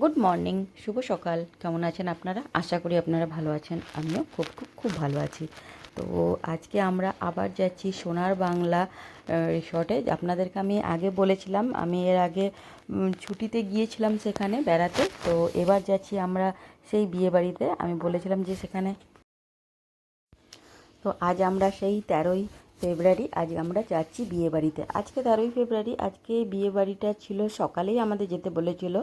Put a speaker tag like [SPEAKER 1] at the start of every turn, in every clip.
[SPEAKER 1] Good morning, শুভ সকাল। কেমন আছেন আপনারা? আশা করি আপনারা ভালো আছেন। আমিও খুব খুব খুব ভালো আছি। তো আজকে আমরা আবার যাচ্ছি সোনার বাংলা রিসর্টে। আপনাদেরকে আমি আগে বলেছিলাম, আমি এর আগে ছুটিতে গিয়েছিলাম সেখানে বেড়াতে। তো এবার যাচ্ছি আমরা সেই বিয়েবাড়িতে। আমি বলেছিলাম যে সেখানে, তো আজ আমরা সেই 13ই ফেব্রুয়ারি আজ আমরা যাচ্ছি বিয়েবাড়িতে। আজকে 13ই ফেব্রুয়ারি, আজকে বিয়েবাড়িটা ছিল সকালেই আমাদের যেতে বলেছিল,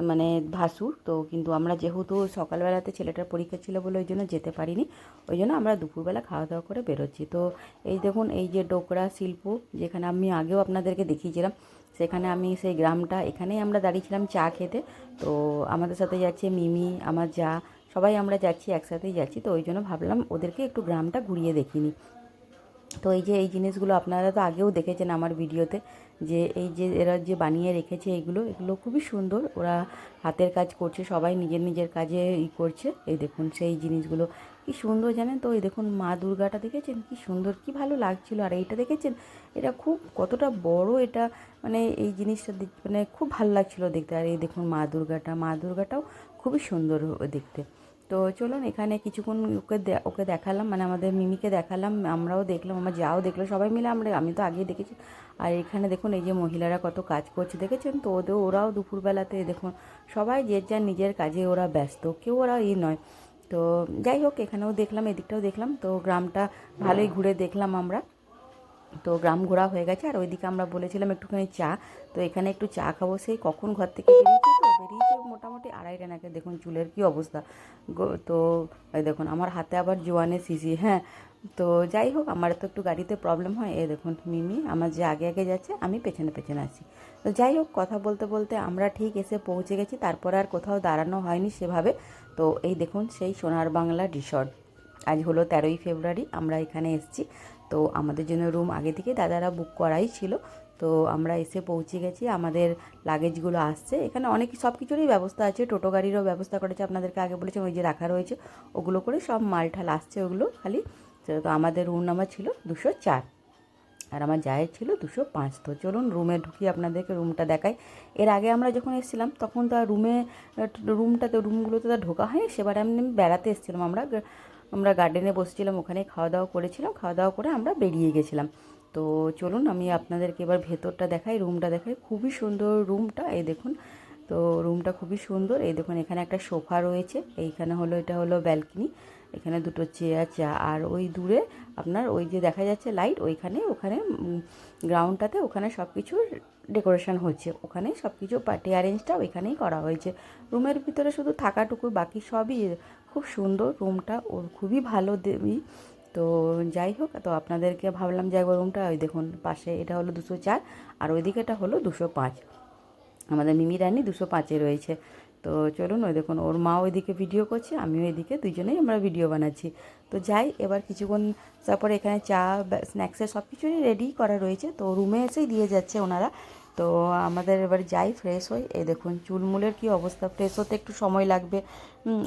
[SPEAKER 1] মানে ভাসুর। তো কিন্তু আমরা যেহেতু সকালবেলাতে ছেলেটার পরীক্ষা ছিল বলে ওই জন্য যেতে পারিনি। ওই জন্য আমরা দুপুরবেলা খাওয়া দাওয়া করে বেরোচ্ছি। তো এই দেখুন, এই যে ডোকরা শিল্প, যেখানে আমি আগেও আপনাদেরকে দেখিয়েছিলাম, সেখানে আমি সেই গ্রামটা, এখানেই আমরা দাঁড়িয়েছিলাম চা খেতে। তো আমাদের সাথে যাচ্ছে মিমি, আমার যা, সবাই আমরা যাচ্ছি, একসাথেই যাচ্ছি। তো ওই জন্য ভাবলাম ওদেরকে একটু গ্রামটা ঘুরিয়ে দেখিনি। তো এই যে এই জিনিসগুলো আপনারা তো আগেও দেখেছেন আমার ভিডিওতে, যে এই যে এরা যে বানিয়ে রেখেছে এগুলো এগুলো খুবই সুন্দর। ওরা হাতের কাজ করছে, সবাই নিজের নিজের কাজে করছে। এই দেখুন সেই জিনিসগুলো কি সুন্দর জানেন তো। এই দেখুন মা দুর্গাটা দেখেছেন কি সুন্দর, কি ভালো লাগছিল। আর এইটা দেখেছেন, এটা খুব কতটা বড় এটা, মানে এই জিনিসটা মানে খুব ভালো লাগছিল দেখতে। আর এই দেখুন মা দুর্গাটাও খুবই সুন্দর দেখতে। তো চলুন, এখানে কিছুক্ষণ ওকে দেখালাম, মানে আমাদের মিমিকে দেখালাম, আমরাও দেখলাম, আমার যাও দেখলো, সবাই মিলে আমি তো আগেই দেখেছি। আর এখানে দেখুন এই যে মহিলারা কত কাজ করছে দেখেছেন তো। ওরাও দুপুরবেলাতে দেখুন সবাই যে যার নিজের কাজে ওরা ব্যস্ত, কেউ ওরা নয়। তো যাই হোক, এখানেও দেখলাম, এদিকটাও দেখলাম। তো গ্রামটা ভালোই ঘুরে দেখলাম আমরা। তো গ্রাম ঘোরা হয়ে গেছে। আর ওইদিকে আমরা বলেছিলাম একটুখানি চা, তো এখানে একটু চা খাবো। সেই কখন ঘর থেকে বেরিয়েছে মোটামুটি 2:30 নাগাদ। দেখুন চুলের কি অবস্থা। তো এই দেখুন আমার হাতে আবার জোয়ানের শিশি। হ্যাঁ, তো যাই হোক, আমার তো একটু গাড়িতে প্রবলেম হয়। এই দেখুন মিমি আমার যে আগে আগে যাচ্ছে, আমি পেছনে পেছনে আসি। তো যাই হোক, কথা বলতে বলতে আমরা ঠিক এসে পৌঁছে গেছি। তারপর আর কোথাও দাঁড়ানো হয়নি সেভাবে। তো এই দেখুন সেই সোনার বাংলা রিসর্ট। আজ হলো 13ই ফেব্রুয়ারি, আমরা এখানে এসেছি। তো আমাদের জন্য রুম আগে থেকে দাদারা বুক করাই ছিল। তো আমরা এসে পৌঁছে গেছি, আমাদের লাগেজগুলো আসছে। এখানে অনেক সব কিছুরই ব্যবস্থা আছে, টোটো গাড়িরও ব্যবস্থা করেছে, আপনাদেরকে আগে বলেছি ওই যে রাখা রয়েছে, ওগুলো করে সব মালঠাল আসছে ওগুলো খালি। তো আমাদের রুম নাম্বার ছিল 204, আর আমার জায়ের ছিল 205। তো চলুন রুমে ঢুকি, আপনাদেরকে রুমটা দেখাই। এর আগে আমরা যখন এসেছিলাম তখন তো আর রুমগুলোতে তো ঢোকা হয়নি। সেবার আমি বেড়াতে এসেছিলাম, আমরা গার্ডেনে বসেছিলাম, ওখানে খাওয়া দাওয়া করেছিলাম, খাওয়া দাওয়া করে আমরা বেরিয়ে গেছিলাম। তো চলুন আমি আপনাদেরকে এবার ভেতরটা দেখাই, রুমটা দেখাই। খুবই সুন্দর রুমটা, এই দেখুন। তো রুমটা খুবই সুন্দর। এই দেখুন এখানে একটা সোফা রয়েছে, এইখানে হলো এটা হলো ব্যালকনি, এখানে দুটো চেয়ার চা। আর ওই দূরে আপনার ওই যে দেখা যাচ্ছে লাইট, ওখানে গ্রাউন্ডটাতে ওখানে সব কিছুর ডেকোরেশন হচ্ছে, ওখানে সব কিছু পার্টি অ্যারেঞ্জটা ওইখানেই করা হয়েছে। রুমের ভিতরে শুধু থাকাটুকু, বাকি সবই খুব সুন্দর রুমটা, ওর খুবই ভালো দেবী। তো যাই হোক, তো আপনাদেরকে ভাবলাম যে একবার রুমটা, ওই দেখুন পাশে এটা হলো 204, আর ওইদিকে এটা হলো 205। আমাদের মিমি রানী 205-এ রয়েছে। তো চলুন, ওই দেখুন ওর মা ওইদিকে ভিডিও করছে, আমিও এদিকে, দুজনেই আমরা ভিডিও বানাচ্ছি। তো যাই, এবার কিছুক্ষণ তারপরে এখানে চা স্ন্যাক্সের সব কিছুই রেডি করা রয়েছে। তো রুমে এসেই দিয়ে যাচ্ছে ওনারা। তো আমাদের এবার যাই ফ্রেশ হই। এই দেখুন চুলমুলের কি অবস্থা, ফ্রেশ হতে একটু সময় লাগবে,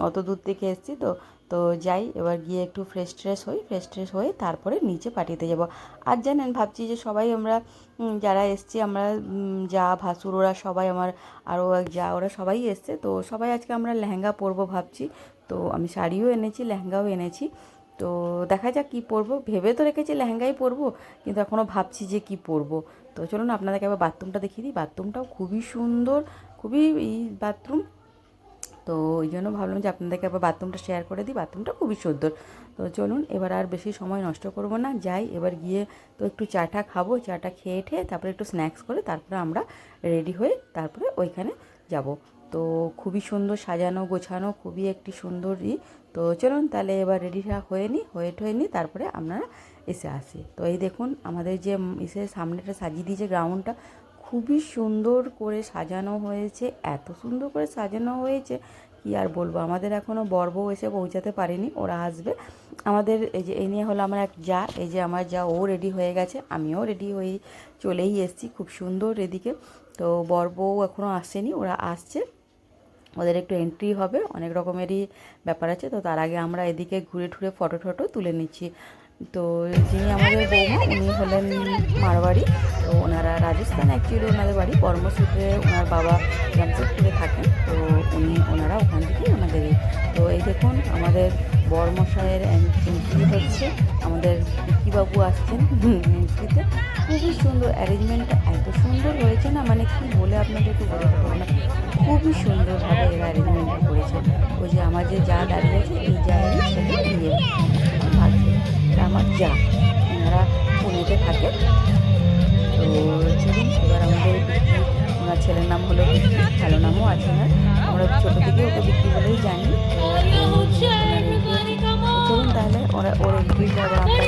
[SPEAKER 1] অত দূর থেকে এসেছি তো। তো যাই এবার গিয়ে একটু ফ্রেশ ট্রেশ হয়ে তারপরে নিচে পার্টিতে যাব। আর জানেন, ভাবছি যে সবাই আমরা যারা এসছি, আমরা যা ভাসুর ওরা সবাই, আমার আরও এক যা, ওরা সবাই এসছে। তো সবাই আজকে আমরা লেহেঙ্গা পরবো ভাবছি। তো আমি শাড়িও এনেছি, লেহেঙ্গাও এনেছি। তো দেখা যাক কী পরবো, ভেবে তো রেখেছি লেহেঙ্গাই পরবো, কিন্তু এখনও ভাবছি যে কী পরবো। তো চলুন আপনাদেরকে আবার বাথরুমটা দেখিয়ে দিই। বাথরুমটাও খুবই সুন্দর, খুবই বাথরুম। তো ওই জন্য ভাবলাম যে আপনাদেরকে আবার বাথরুমটা শেয়ার করে দিই, বাথরুমটা খুবই সুন্দর। তো চলুন এবার আর বেশি সময় নষ্ট করব না, যাই এবার গিয়ে তো একটু চাটা খাবো, চাটা খেয়ে ঠেয়ে তারপরে একটু স্ন্যাক্স করে তারপরে আমরা রেডি হয়ে তারপরে ওইখানে যাব। তো খুবই সুন্দর সাজানো গোছানো, খুবই একটি সুন্দর তো চলুন তাহলে এবার রেডি হয়ে নিই, তারপরে আমরা এসে আসি। তো এই দেখুন আমাদের যে সামনেটা সাজিয়ে দিয়েছে, গ্রাউন্ডটা খুবই সুন্দর করে সাজানো হয়েছে, এত সুন্দর করে সাজানো হয়েছে কি আর বলবো। আমাদের এখনও বর এসে পৌঁছাতে পারেনি, ওরা আসবে। আমাদের এই যে এই নিয়ে হলো আমার এক যা, এই যে আমার যা, ও রেডি হয়ে গেছে, আমিও রেডি হয়ে চলেই এসেছি, খুব সুন্দর এদিকে। তো বর এখনও আসেনি, ওরা আসছে, ওদের একটু এন্ট্রি হবে, অনেক রকমেরই ব্যাপার আছে। তো তার আগে আমরা এদিকে ঘুরে ঠুরে ফটো তুলে নিচ্ছি। তো যিনি আমাদের বৌমা, উনি হলেন মারওয়াড়ি। তো ওনারা রাজস্থান, অ্যাকচুয়ালি ওনাদের বাড়ি কর্মসূত্রে, ওনার বাবা জামশেদপুরে থাকেন। তো দেখুন আমাদের বরমশাইয়ের এন্ট্রি হচ্ছে, আমাদের বিকিবাবু আসছেন এন্ট্রিতে। খুবই সুন্দর অ্যারেঞ্জমেন্টটা, এত সুন্দর হয়েছে না, মানে কি বলে আপনাদের একটু বলে দেবো না, খুবই সুন্দরভাবে এরা অ্যারেঞ্জমেন্টটা করেছে। ওই যে আমার যে যা দাঁড়িয়ে আছে, এই জায়েরই ছেলে বিয়ে ভাগ্যে, আমার যা, এনারা পুনেতে থাকে। তো চলুন এবার আমাদের বিক্রি, ওনার ছেলের নাম হলো বিক্রি, ভালো নামও আছে না, আমরা ছোটো থেকে ওকে বিক্রি বলেই জানি। চলুন তাহলে ওর এন্ট্রিটা এবার আমরা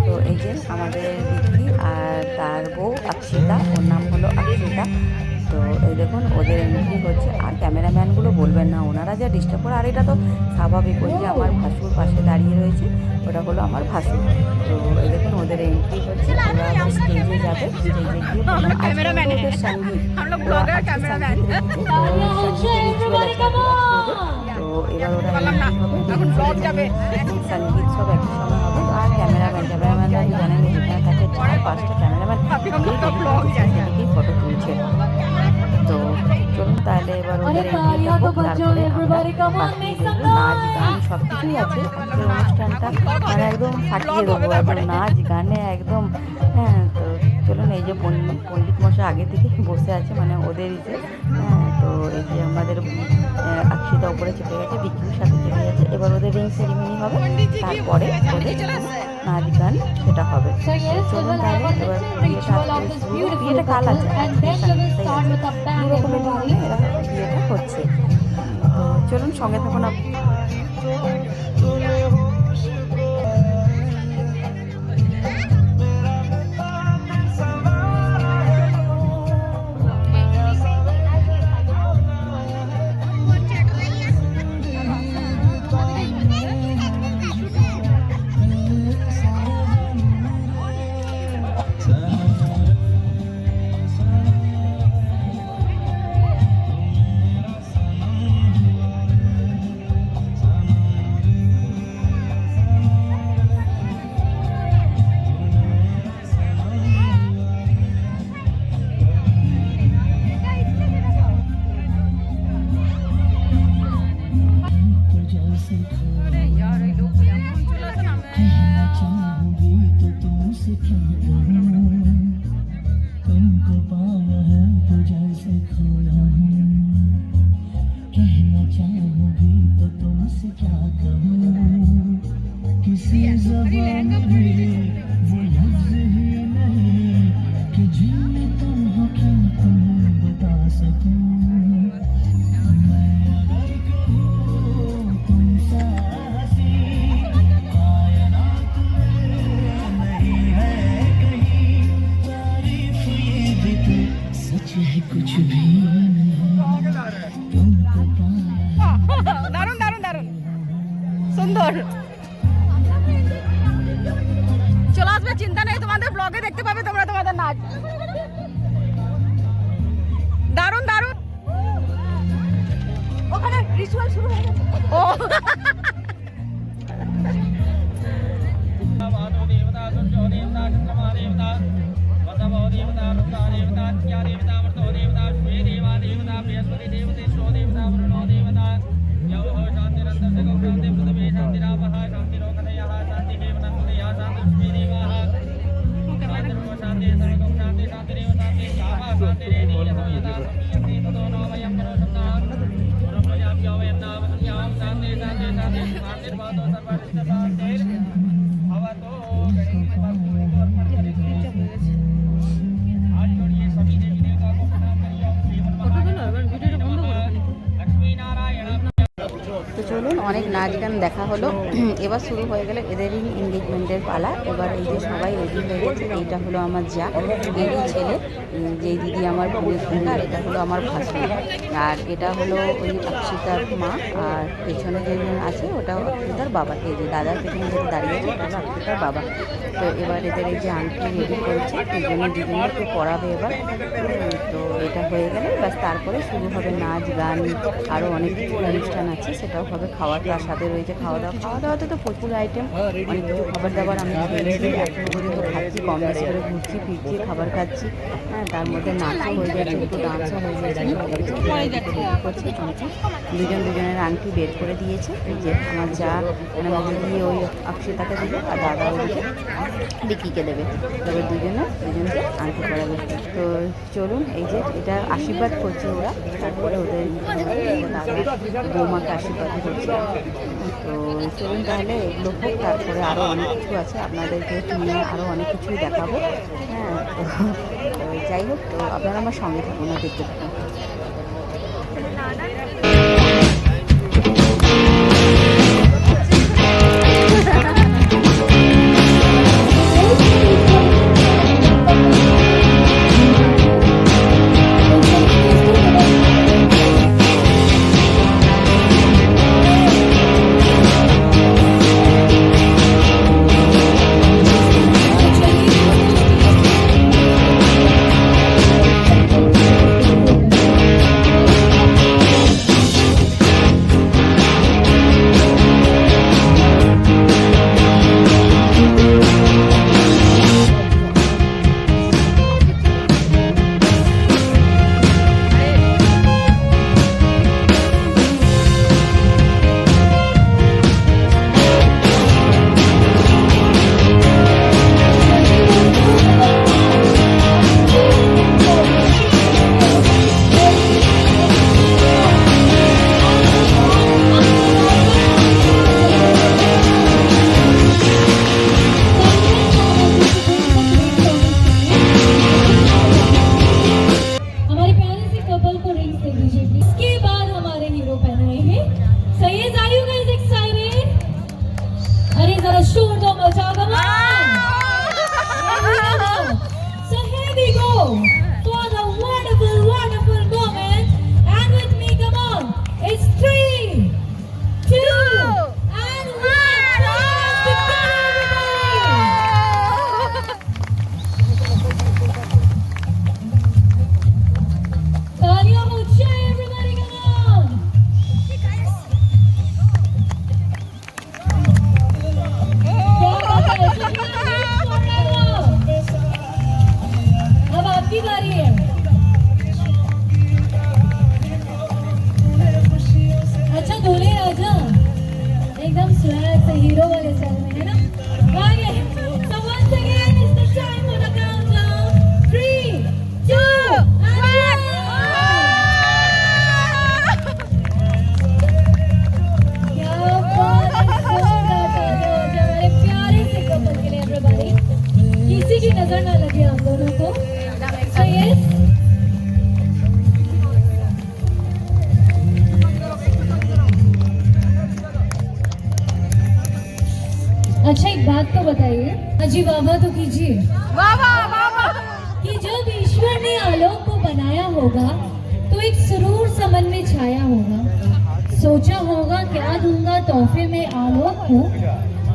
[SPEAKER 1] তো এই যে আমাদের বিক্রি আর তার বউ অক্ষিতা, ওর নাম হলো অক্ষিতা। তো এই দেখুন ওদের এন্ট্রি হচ্ছে, আর ক্যামেরাম্যানগুলো বলবেন না, ওনারা যা ডিস্টার্ব করে, আর এটা তো স্বাভাবিক, ওই যে আমার ভাসুর পাশে দাঁড়িয়ে রয়েছে, ওটা হলো আমার ভাসুর। তো এই দেখুন ওদের এন্ট্রি হচ্ছে, ওরা আবার স্টেজে যাবে, স্টেজে গিয়ে ওদের সঙ্গীত, তো এবার ওরা সঙ্গীত সব একই সময় হবে। আর ক্যামেরাম্যানরা জানেন যেখানে থাকে 4-5টা ক্যামেরাম্যান সেদিকেই ফটো তুলছে। তো চলুন তাহলে এবার ওদের এন্ট্রিটা হোক, তারপরে আমরা বাকি দেখবো। নাচ গান সব কিছুই আছে আজকের অনুষ্ঠানটা, মানে একদম ফাটিয়ে দেবো, একদম নাচ গানে একদম। হ্যাঁ, তো চলুন এই যে পণ্ডিত মশাই আগে থেকে বসে আছে, মানে ওদেরই যে। হ্যাঁ, তো এই যে আমাদের অক্ষিতা উপরে চেপে গেছে, বিক্রির সাথে চেপে গেছে, এবার ওদের রিং সেরিমনি হবে, তারপরে ওদের নাচ গান সেটা হবে। চলুন তাহলে এবার বিয়েটা কাল আছে, দু রকমের নিয়মে এরা বিয়েটা হচ্ছে। তো চলুন সঙ্গে থাকুন
[SPEAKER 2] সুন্দর চলে আসবে, চিন্তা নেই, তোমাদের ব্লগে দেখতে পাবে তোমরা তোমাদের নাচ। দারুণ দারুণ, ওখানে রিচুয়াল শুরু হয়ে গেছে। ও
[SPEAKER 1] তো চলুন অনেক নাচ গান দেখা হলো, এবার শুরু হয়ে গেল এদেরই এঙ্গেজমেন্টের পালা। এবার এই যে সবাই রেডি হয়ে গেছে, এইটা হলো আমার যা, এরই ছেলে, যেই দিদি আমার বোনের সঙ্গে, আর এটা হলো আমার ভাসুর, আর এটা হলো ওই অক্ষিতার মা, আর পেছনে যেজন আছে ওটা অক্ষিতার বাবা, এই যে দাদার পেছনে যেটা দাঁড়িয়ে আছে ওটা হলো অক্ষিতার বাবা। তো এবার এদের এই যে আংটি রেডি করেছে, দুজনে একটু পরাবে এবার। তো এটা হয়ে গেলে ব্যাস তারপরে শুরু হবে নাচ গান, আরও অনেক কিছু অনুষ্ঠান আছে, সেটাও হবে। খাওয়ার তার সাথে রয়েছে খাওয়া দাওয়াতে তো প্রচুর আইটেম, অনেক কিছু খাবার দাবার আমি খেয়েছি, এখনো পর্যন্ত যাচ্ছি, কম বেশি করে ঘুরছি ফিরছি, খাবার খাচ্ছি, হ্যাঁ, তার মধ্যে নাচও হয়ে যাচ্ছে, একটু ডান্সও হয়ে যাচ্ছে, করছে আংটি, দুজন দুজনের আংটি বের করে দিয়েছে। এই যে আমার যা মানে আমার দিদি ওই অক্ষিতাকে দেবে আর দাদা ওদিকে রিকিকে দেবে, তবে দুজনকে আংটি পরাবে। তো চলুন, এই যে এটা আশীর্বাদ করছে ওরা, তারপরে ওদের দাদা বৌমাকে আশীর্বাদ করছে। তো চলুন তাহলে এগুলো হোক, তারপরে আরও অনেক কিছু আছে, আপনাদেরকে নিয়ে আরও অনেক কিছুই দেখাবো। হ্যাঁ, তো যাই হোক, তো আপনারা আমার সঙ্গে থাকুন আর দেখতে থাকুন।
[SPEAKER 3] अच्छा एक बात तो बताइए, अजी वाह तो कीजिए कि जब ईश्वर ने आलोक को बनाया होगा तो एक सुरूर सा मन में छाया होगा, सोचा होगा क्या दूंगा तोहफे में आलोक को,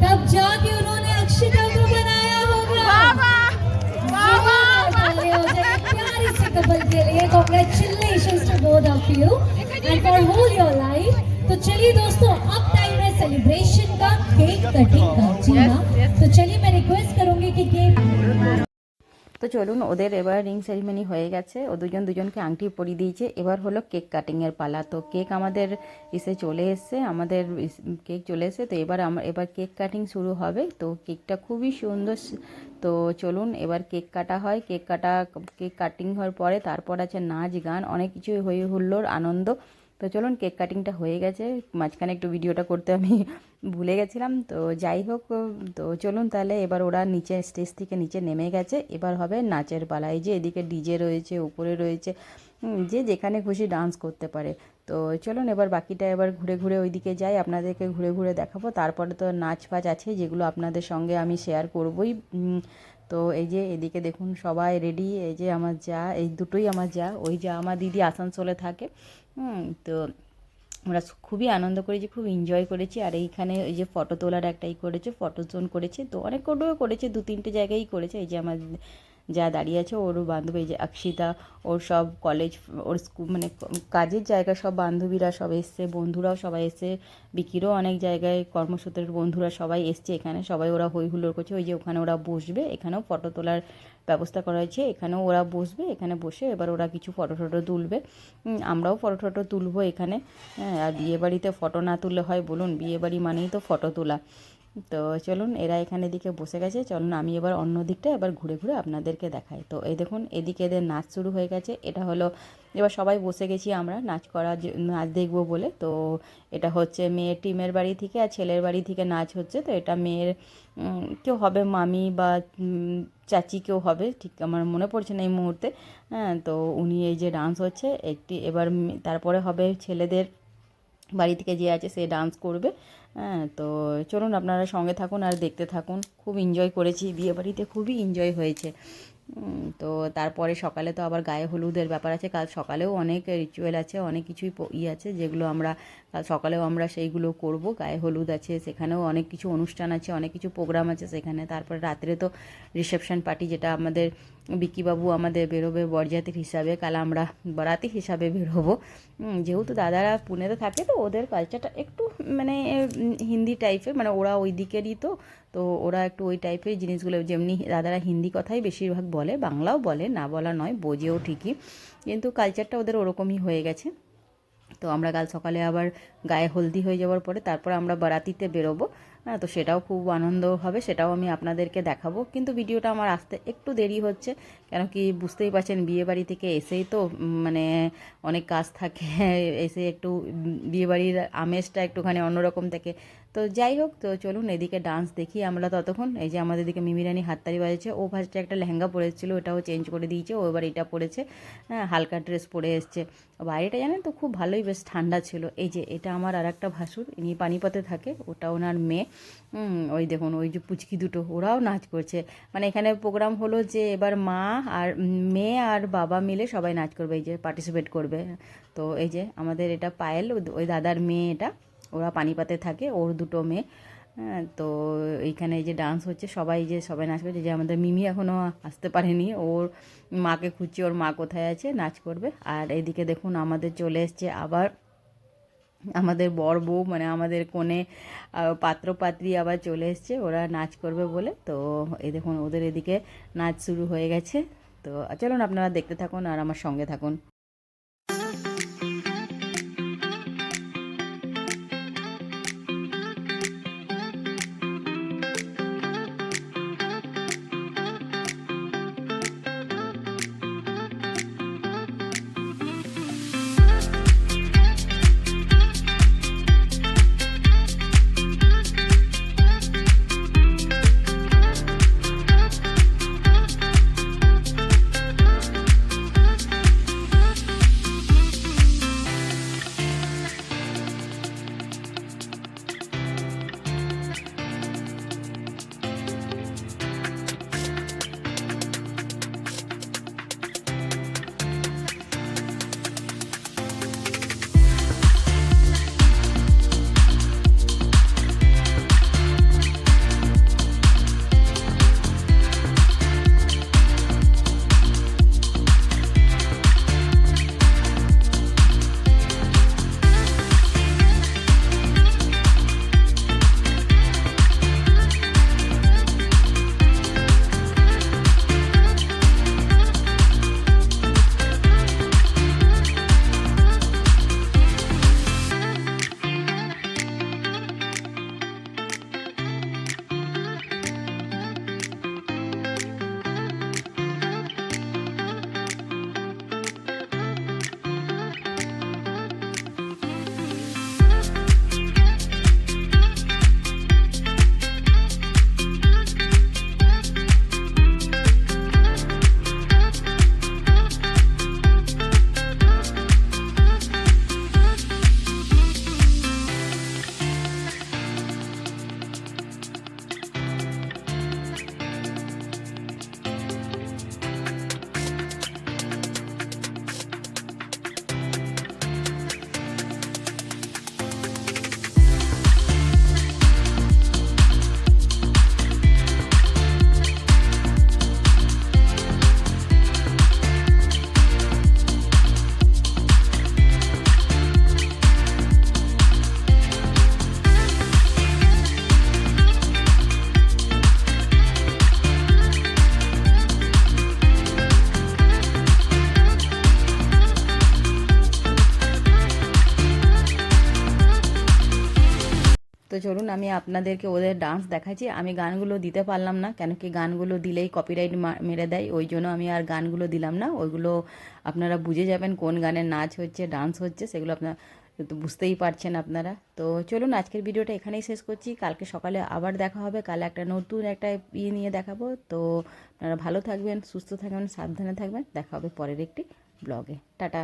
[SPEAKER 3] तब जाके उन्होंने अक्षता को बनाया होगा। प्यारे से कपल के लिए congratulations to both of you and for whole your life. तो चलिए दोस्तों, अब टाइम है सेलिब्रेशन का, केक कटिंग का। जी हाँ, तो चलिए मैं रिक्वेस्ट करूंगी कि केक।
[SPEAKER 1] তো চলুন, ওদের এবার রিং সেরিমনি হয়ে গেছে, ও দুজনকে আংটি পরিয়ে দিয়েছে, এবার হলো কেক কাটিংয়ের পালা। তো কেক আমাদের চলে এসছে, কেক চলে এসছে, তো এবার কেক কাটিং শুরু হবে। তো কেকটা খুবই সুন্দর। তো চলুন এবার কেক কাটা হয়। কেক কাটিং হওয়ার পরে তারপর আছে নাচ গান, অনেক কিছুই হই হুল্লোড় আনন্দ। তো চলুন, কেক কাটিংটা হয়ে গেছে, মাঝখানে একটু ভিডিওটা করতে আমি ভুলে গেছিলাম। তো যাই হোক, তো চলুন তাহলে এবার ওরা স্টেজ থেকে নিচে নেমে গেছে, এবার হবে নাচের পালা। এই যে এদিকে ডিজে রয়েছে, উপরে রয়েছে, যে যেখানে খুশি ডান্স করতে পারে। তো চলুন এবার বাকিটা এবার ঘুরে ঘুরে ওইদিকে যাই, আপনাদেরকে ঘুরে ঘুরে দেখাবো। তারপরে তো নাচ ফাচ আছে, যেগুলো আপনাদের সঙ্গে আমি শেয়ার করবই। তো এই যে এদিকে দেখুন সবাই রেডি, এই যে আমার যা, এই দুটোই আমার যা, ওই যা আমার দিদি আসানসোলে থাকে। তো আমরা খুবই আনন্দ করেছি, খুব এনজয় করেছি। আর এইখানে এই যে ফটো তোলার একটাই করেছে, ফটো জোন করেছে, তো অনেক করেছে, 2-3টে জায়গায় করেছে। এই যে আমার যা দাঁড়িয়ে আছে ওর বান্ধবী, এই যে অক্ষিতা, ওর সব কলেজ, ওর স্কুল মানে কাজের জায়গা সব বান্ধবীরা সব এসছে, বন্ধুরাও সবাই এসছে, বিকিরও অনেক জায়গায় কর্মসূত্রের বন্ধুরা সবাই এসছে এখানে, সবাই ওরা হই হুল্লোড় করছে। ওই যে ওখানে ওরা বসবে, এখানেও ফটো তোলার ব্যবস্থা করা হয়েছে, এখানেও ওরা বসবে, এখানে বসে এবার ওরা কিছু ফটো টটো তুলবে, আমরাও ফটো টটো তুলবো এখানে। হ্যাঁ, আর বিয়েবাড়িতে ফটো না তুললে হয় বলুন? বিয়েবাড়ি মানেই তো ফটো তোলা। তো চলুন, এরা এখানে এদিকে বসে গেছে, চলুন আমি এবার অন্য দিকটা এবার ঘুরে ঘুরে আপনাদেরকে দেখাই। তো এই দেখুন এদিকে এদের নাচ শুরু হয়ে গেছে, এটা হলো এবার সবাই বসে গেছি আমরা নাচ দেখবো বলে। তো এটা হচ্ছে মেয়ের টিমের বাড়ি থেকে আর ছেলের বাড়ি থেকে নাচ হচ্ছে। তো এটা মেয়ের কেউ হবে মামি বা চাচি কেউ হবে, ঠিক আমার মনে পড়ছে না এই মুহূর্তে। হ্যাঁ, তো উনি এই যে ডান্স হচ্ছে একটি, এবার তারপরে হবে ছেলেদের বাড়ি থেকে যে আছে সে ডান্স করবে। হ্যাঁ, তো চলুন আপনারা সঙ্গে থাকুন আর দেখতে থাকুন। খুব এনজয় করেছি বিয়েবাড়িতে, খুবই এনজয় হয়েছে। তো তারপরে সকালে তো আবার গায়ে হলুদের ব্যাপার আছে, কাল সকালেও অনেক রিচুয়াল আছে, অনেক কিছুই আছে যেগুলো আমরা কাল সকালেও আমরা সেইগুলো করব। গায়ে হলুদ আছে, সেখানেও অনেক কিছু অনুষ্ঠান আছে, অনেক কিছু প্রোগ্রাম আছে সেখানে। তারপরে রাত্রে তো রিসেপশন পার্টি, যেটা আমাদের বিকিবাবু আমাদের বেরোবে বরযাত্রী হিসাবে, কাল আমরা বরাতি হিসাবে বেরোবো। যেহেতু দাদারা পুনেতে থাকে তো ওদের কালচারটা একটু মানে হিন্দি টাইপের, মানে ওরা ওই দিকেরই, তো ওরা একটু ওই টাইপের জিনিসগুলো, যেমনি দাদারা হিন্দি কথাই বেশিরভাগ বলে, বাংলাও বলে, না বলা নয়, বোঝেও ঠিকই, কিন্তু কালচারটা ওদের ওরকমই হয়ে গেছে। তো আমরা কাল সকালে আবার গায়ে হলদি হয়ে যাওয়ার পরে তারপর আমরা বারাতিতে বেরোবো। হ্যাঁ, তো সেটাও খুব আনন্দ হবে, সেটাও আমি আপনাদেরকে দেখাবো। কিন্তু ভিডিওটা আমার আসতে একটু দেরি হচ্ছে, কেন কি বুঝতেই পারছেন বিয়েবাড়ি থেকে এসেই তো মানে অনেক কাজ থাকে, এসে একটু বিয়েবাড়ির আমেজটা একটুখানি অন্যরকম থাকে। তো যাই হোক, তো চলুন এদিকে ডান্স দেখি আমরা ততক্ষণ। এই যে আমাদের দিকে মিমিরানি হাততালি বাজাচ্ছে, ও ফার্স্টে একটা লেহেঙ্গা পরেছিল, ওটাও চেঞ্জ করে দিয়েছে, ও এবার এটা পরেছে। হ্যাঁ, হালকা ড্রেস পরে এসছে। বাইরেটা জানেন তো খুব ভালোই বেশ ঠান্ডা ছিল। এই যে এটা আমার আর একটা ভাসুর, ইনি পানিপথে থাকে, ওটা ওনার মেয়ে। ওই দেখুন ওই যে পুচকি দুটো, ওরাও নাচ করছে। মানে এখানে প্রোগ্রাম হলো যে এবার মা আর মেয়ে আর বাবা মিলে সবাই নাচ করবে, এই যে পার্টিসিপেট করবে। তো এই যে আমাদের এটা পায়েল, ওই দাদার মেয়ে, এটা ওরা পানিপাতে থাকে, ওর দুটো মেয়ে। হ্যাঁ, তো এইখানে এই যে ডান্স হচ্ছে, সবাই নাচ করছে। যে আমাদের মিমি এখনও আসতে পারেনি, ওর মাকে খুঁজছে, ওর মা কোথায় আছে, নাচ করবে। আর এইদিকে দেখুন আমাদের চলে এসছে আবার আমাদের বর বউ, মানে আমাদের কোণে পাত্র পাত্রী আবার চলে এসছে, ওরা নাচ করবে বলে। তো এই দেখুন ওদের এদিকে নাচ শুরু হয়ে গেছে। তো চলুন আপনারা দেখতে থাকুন আর আমার সঙ্গে থাকুন। তো চলুন আমি আপনাদেরকে ওদের ডান্স দেখাচ্ছি। আমি গানগুলো দিতে পারলাম না, কেন কি গানগুলো দিলেই কপিরাইট মেরে দেয়, ওই জন্য আমি আর গানগুলো দিলাম না। ওইগুলো আপনারা বুঝে যাবেন কোন গানের নাচ হচ্ছে, ডান্স হচ্ছে, সেগুলো আপনারা তো বুঝতেই পারছেন আপনারা। তো চলুন আজকের ভিডিওটা এখানেই শেষ করছি। কালকে সকালে আবার দেখা হবে, কালে একটা নতুন একটা নিয়ে দেখাবো। তো আপনারা ভালো থাকবেন, সুস্থ থাকবেন, সাবধানে থাকবেন। দেখা হবে পরের একটি ব্লগে। টাটা।